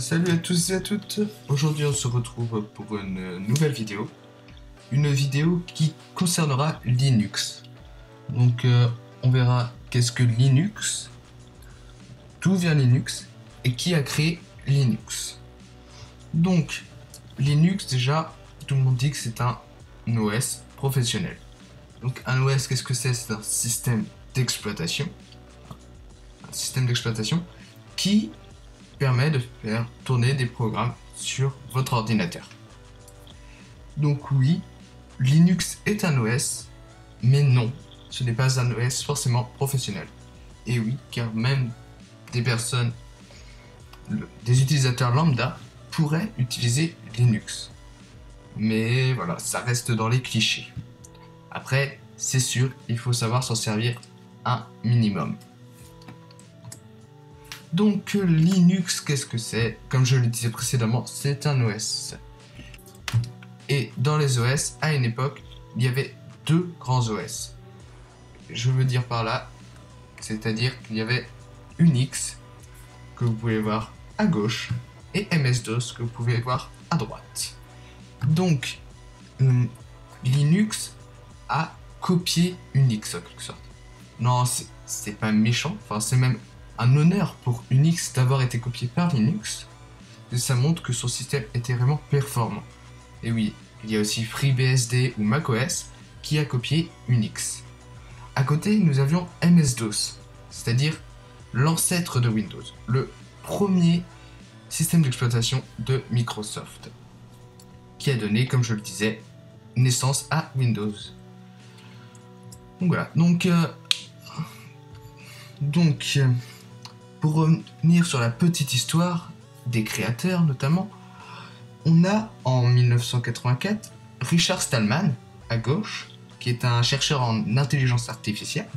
Salut à tous et à toutes. Aujourd'hui on se retrouve pour une nouvelle vidéo. Une vidéo qui concernera Linux. Donc on verra qu'est-ce que Linux, d'où vient Linux et qui a créé Linux. Donc Linux, déjà tout le monde dit que c'est un OS professionnel. Donc un OS, qu'est-ce que c'est? C'est un système d'exploitation. Un système d'exploitation qui permet de faire tourner des programmes sur votre ordinateur. Donc oui, Linux est un OS, mais non, ce n'est pas un OS forcément professionnel. Et oui, car même des personnes, des utilisateurs lambda pourraient utiliser Linux. Mais voilà, ça reste dans les clichés. Après, c'est sûr, il faut savoir s'en servir un minimum. Donc Linux, qu'est-ce que c'est? Comme je le disais précédemment, c'est un OS. Et dans les OS, à une époque, il y avait deux grands OS. Je veux dire par là, c'est-à-dire qu'il y avait Unix, que vous pouvez voir à gauche, et MS-DOS, que vous pouvez voir à droite. Donc, Linux a copié Unix en quelque sorte. Non, c'est pas méchant, enfin c'est même un honneur pour Unix d'avoir été copié par Linux, et ça montre que son système était vraiment performant. Et oui, il y a aussi FreeBSD ou macOS qui a copié Unix. À côté, nous avions MS-DOS, c'est-à-dire l'ancêtre de Windows, le premier système d'exploitation de Microsoft, qui a donné, comme je le disais, naissance à Windows. Donc voilà, pour revenir sur la petite histoire des créateurs notamment, on a en 1984 Richard Stallman à gauche, qui est un chercheur en intelligence artificielle,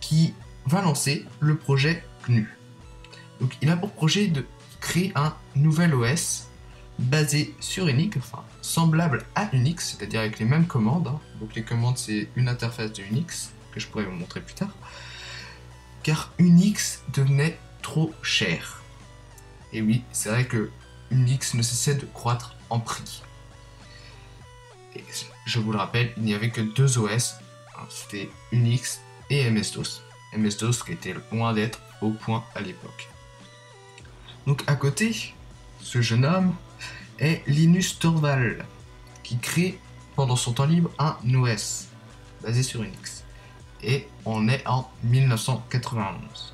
qui va lancer le projet GNU. Donc il a pour projet de créer un nouvel OS basé sur Unix, enfin semblable à Unix, c'est-à-dire avec les mêmes commandes. Donc les commandes, c'est une interface de Unix que je pourrais vous montrer plus tard. Car Unix devenait trop cher. Et oui, c'est vrai que Unix ne cessait de croître en prix. Et je vous le rappelle, il n'y avait que deux OS, c'était Unix et MS-DOS. MS-DOS qui était loin d'être au point à l'époque. Donc à côté, ce jeune homme est Linus Torvalds, qui crée pendant son temps libre un OS basé sur Unix. Et on est en 1991.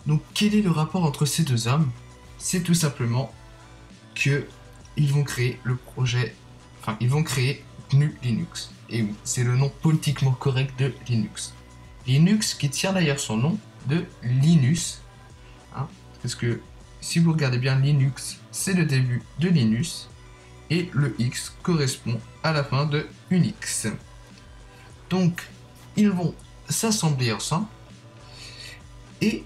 Donc quel est le rapport entre ces deux hommes? C'est tout simplement que ils vont créer ils vont créer GNU Linux. Et oui, c'est le nom politiquement correct de Linux. Linux qui tient d'ailleurs son nom de Linus, parce que si vous regardez bien, Linux c'est le début de Linus et le X correspond à la fin de Unix. Donc ils vont s'assembler ensemble et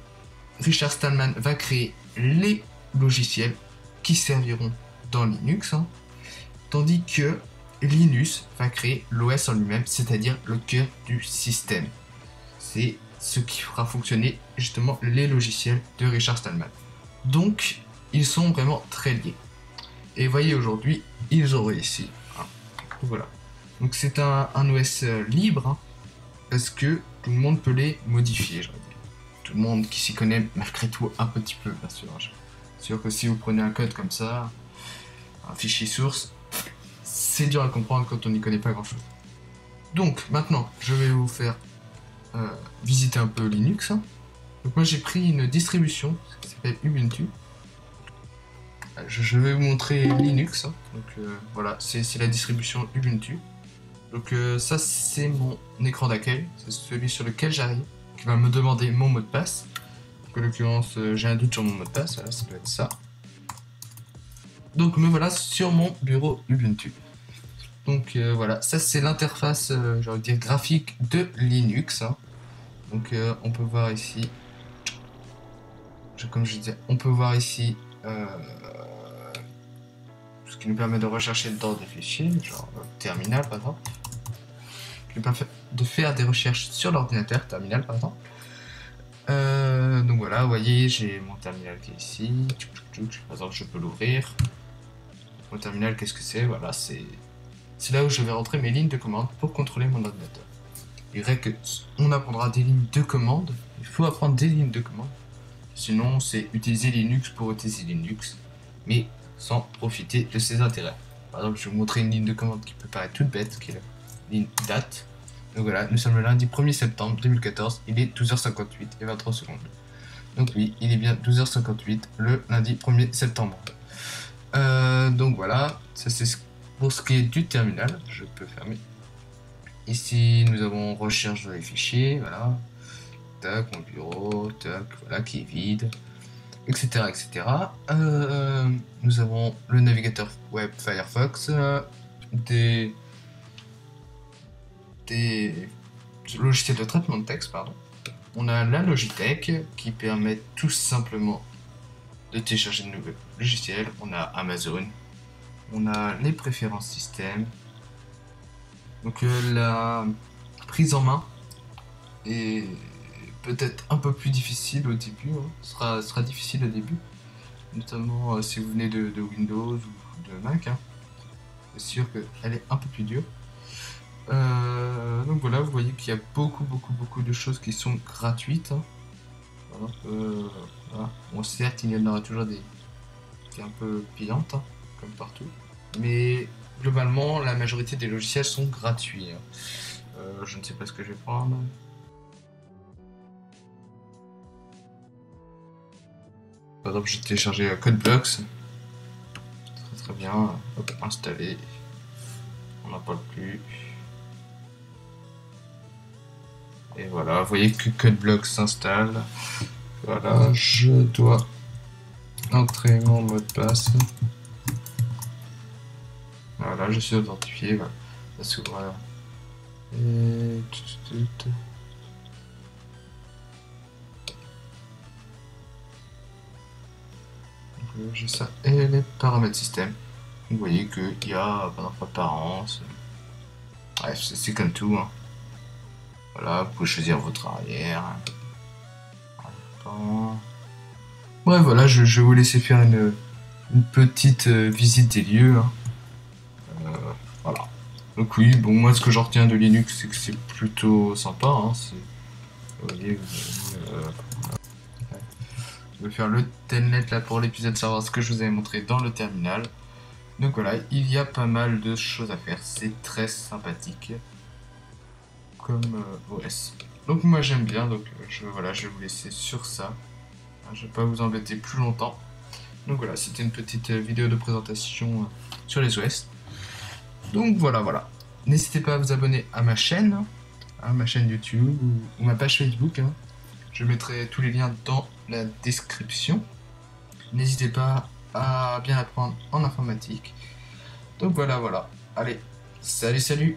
Richard Stallman va créer les logiciels qui serviront dans Linux, tandis que Linus va créer l'OS en lui-même, c'est-à-dire le cœur du système. C'est ce qui fera fonctionner justement les logiciels de Richard Stallman. Donc ils sont vraiment très liés. Et voyez, aujourd'hui ils ont réussi. Voilà. Donc c'est un OS libre, parce que tout le monde peut les modifier, je veux dire. Tout le monde qui s'y connaît malgré tout un petit peu, bien sûr. C'est sûr que si vous prenez un code comme ça, un fichier source, c'est dur à comprendre quand on n'y connaît pas grand chose. Donc maintenant, je vais vous faire visiter un peu Linux. Donc moi j'ai pris une distribution qui s'appelle Ubuntu. Je vais vous montrer Linux. Donc voilà, c'est la distribution Ubuntu. Donc ça c'est mon écran d'accueil, c'est celui sur lequel j'arrive, qui va me demander mon mot de passe. Donc, en l'occurrence j'ai un doute sur mon mot de passe, voilà, ça doit être ça. Donc me voilà sur mon bureau Ubuntu. Donc voilà, ça c'est l'interface, j'ai envie de dire, graphique de Linux. Donc on peut voir ici, comme je disais, on peut voir ici ce qui nous permet de rechercher dans des fichiers, genre terminal par exemple. De faire des recherches sur l'ordinateur, terminal par exemple. Donc voilà, vous voyez, j'ai mon terminal qui est ici. Par exemple, je peux l'ouvrir. Mon terminal, qu'est-ce que c'est? Voilà, c'est là où je vais rentrer mes lignes de commande pour contrôler mon ordinateur. Il est vrai qu'on apprendra des lignes de commande. Il faut apprendre des lignes de commande. Sinon, c'est utiliser Linux pour utiliser Linux, mais sans profiter de ses intérêts. Par exemple, je vais vous montrer une ligne de commande qui peut paraître toute bête, qui est la ligne date. Donc voilà, nous sommes le lundi 1er septembre 2014, il est 12h58 et 23 secondes. Donc oui, il est bien 12h58 le lundi 1er septembre. Donc voilà, ça c'est pour ce qui est du terminal, je peux fermer. Ici, nous avons recherche dans les fichiers, voilà. Tac, mon bureau, tac, voilà, qui est vide, etc. etc. Nous avons le navigateur web Firefox, des logiciels de traitement de texte, pardon. On a la Logitech qui permet tout simplement de télécharger de nouveaux logiciels. On a Amazon, on a les préférences système. Donc la prise en main est peut-être un peu plus difficile au début, hein. Sera difficile au début, notamment si vous venez de Windows ou de Mac, hein. C'est sûr qu'elle est un peu plus dure. Donc voilà, vous voyez qu'il y a beaucoup de choses qui sont gratuites, hein. Voilà. Bon, certes, il y en aura toujours des qui est un peu payantes, hein, comme partout, mais globalement, la majorité des logiciels sont gratuits, hein. Je ne sais pas ce que je vais prendre. Par exemple, j'ai téléchargé CodeBlocks. Très bien. Hop, installé. On n'en parle plus. Et voilà, vous voyez que CodeBlocks s'installe. Voilà, je dois entrer mon mot de passe. Voilà, je suis authentifié. Voilà. Ça s'ouvre. Et... j'ai ça et les paramètres système. Vous voyez qu'il y a pas d'enfant par an. Bref, c'est comme tout, hein. Voilà, vous pouvez choisir votre arrière. Ouais, voilà, je vais vous laisser faire une petite visite des lieux, hein. Voilà. Donc oui, bon, moi ce que j'en retiens de Linux, c'est que c'est plutôt sympa, hein. Vous voyez, je vais faire le telnet là pour l'épisode, savoir ce que je vous avais montré dans le terminal. Donc voilà, il y a pas mal de choses à faire, c'est très sympathique comme OS. Donc moi j'aime bien, donc voilà, je vais vous laisser sur ça. Je vais pas vous embêter plus longtemps. Donc voilà, c'était une petite vidéo de présentation sur les OS. Donc voilà. N'hésitez pas à vous abonner à ma chaîne YouTube ou ma page Facebook, hein. Je mettrai tous les liens dans la description. N'hésitez pas à bien apprendre en informatique. Donc voilà. Allez, salut